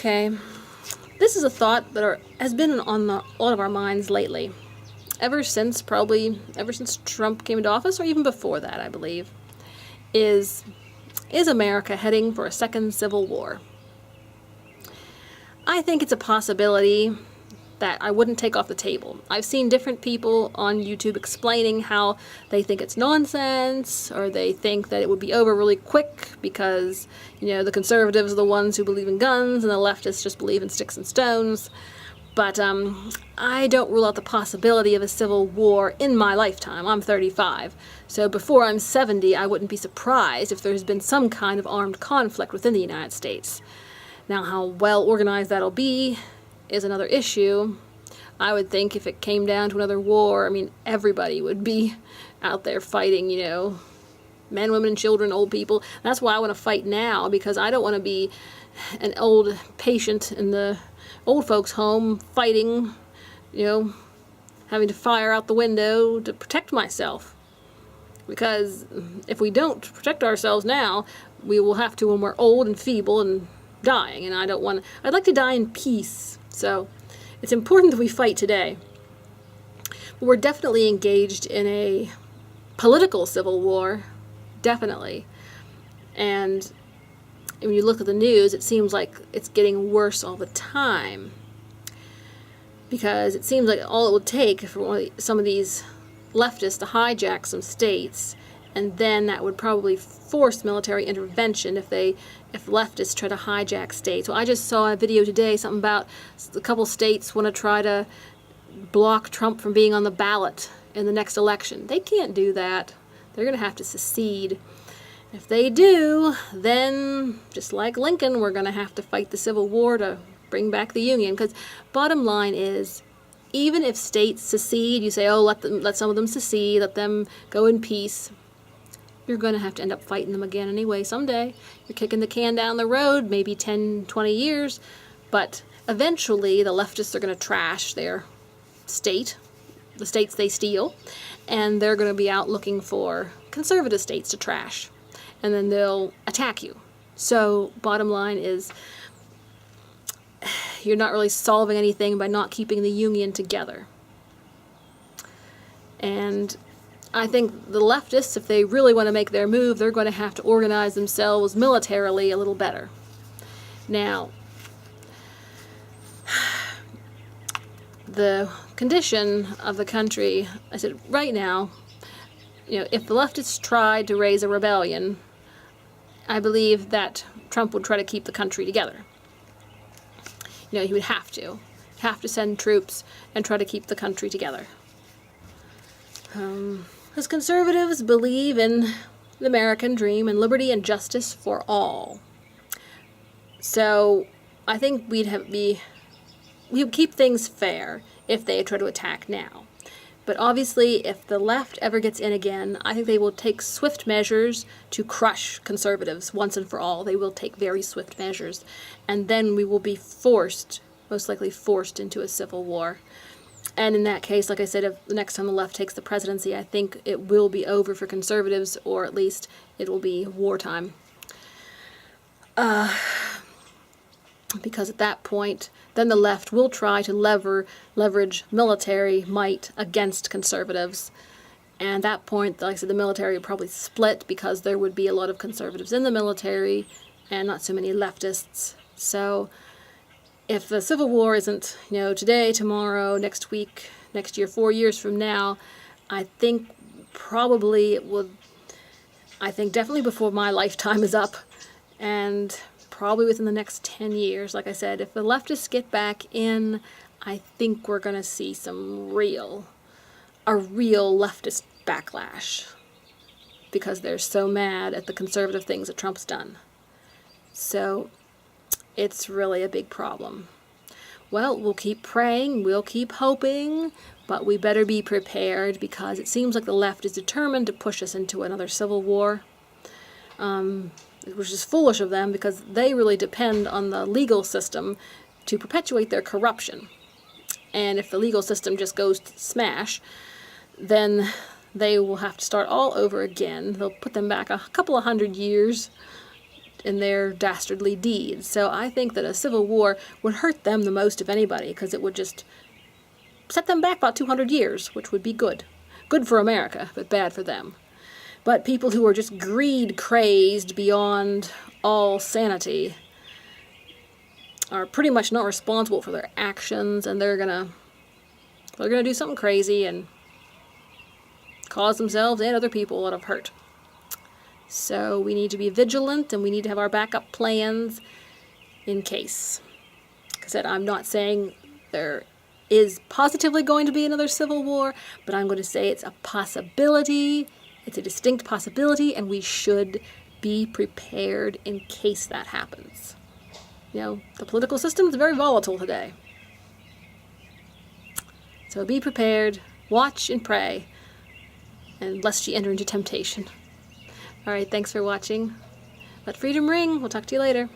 Okay, this is a thought that has been on a lot of our minds lately. Ever since Trump came into office, or even before that, I believe, is America heading for a second civil war? I think it's a possibility that I wouldn't take off the table. I've seen different people on YouTube explaining how they think it's nonsense, or they think that it would be over really quick because, the conservatives are the ones who believe in guns and the leftists just believe in sticks and stones. But I don't rule out the possibility of a civil war in my lifetime. I'm 35, so before I'm 70, I wouldn't be surprised if there's been some kind of armed conflict within the United States. Now, how well organized that'll be is another issue. I would think if it came down to another war, everybody would be out there fighting, men, women, and children, old people. That's why I want to fight now, because I don't want to be an old patient in the old folks' home fighting, having to fire out the window to protect myself. Because if we don't protect ourselves now, we will have to when we're old and feeble and dying, and I'd like to die in peace. So it's important that we fight today. But we're definitely engaged in a political civil war, definitely. And when you look at the news, it seems like it's getting worse all the time. Because it seems like all it would take for some of these leftists to hijack some states, and then that would probably force military intervention if leftists try to hijack states. Well, I just saw a video today, something about a couple states want to try to block Trump from being on the ballot in the next election. They can't do that. They're going to have to secede. If they do, then, just like Lincoln, we're going to have to fight the Civil War to bring back the Union. Because bottom line is, even if states secede, you say, oh, let some of them secede, let them go in peace, you're going to have to end up fighting them again anyway someday. You're kicking the can down the road, maybe 10, 20 years, but eventually the leftists are going to trash their state, the states they steal, and they're going to be out looking for conservative states to trash, and then they'll attack you. So bottom line is, you're not really solving anything by not keeping the Union together. And I think the leftists, if they really want to make their move, they're going to have to organize themselves militarily a little better. Now, the condition of the country, I said, right now, if the leftists tried to raise a rebellion, I believe that Trump would try to keep the country together. He would have to send troops and try to keep the country together. Because conservatives believe in the American dream and liberty and justice for all. So I think we would keep things fair if they try to attack now. But obviously, if the left ever gets in again, I think they will take swift measures to crush conservatives once and for all. They will take very swift measures. And then we will be most likely forced into a civil war. And in that case, like I said, if the next time the left takes the presidency, I think it will be over for conservatives, or at least it will be wartime. Because at that point, then the left will try to leverage military might against conservatives. And at that point, like I said, the military would probably split, because there would be a lot of conservatives in the military and not so many leftists. So if the Civil War isn't, today, tomorrow, next week, next year, 4 years from now, I think probably it would, definitely before my lifetime is up, and probably within the next 10 years. Like I said, if the leftists get back in, I think we're going to see a real leftist backlash, because they're so mad at the conservative things that Trump's done. So it's really a big problem. Well, we'll keep praying, we'll keep hoping, but we better be prepared, because it seems like the left is determined to push us into another civil war, which is foolish of them, because they really depend on the legal system to perpetuate their corruption. And if the legal system just goes to smash, then they will have to start all over again. They'll put them back a couple of 100 years in their dastardly deeds. So I think that a civil war would hurt them the most of anybody, because it would just set them back about 200 years, which would be good. Good for America, but bad for them. But people who are just greed-crazed beyond all sanity are pretty much not responsible for their actions, and they're gonna do something crazy and cause themselves and other people a lot of hurt. So we need to be vigilant, and we need to have our backup plans in case. Like I said, I'm not saying there is positively going to be another civil war, but I'm going to say it's a possibility. It's a distinct possibility, and we should be prepared in case that happens. You know, the political system is very volatile today. So be prepared, watch and pray, and lest ye enter into temptation. Alright, thanks for watching. Let freedom ring. We'll talk to you later.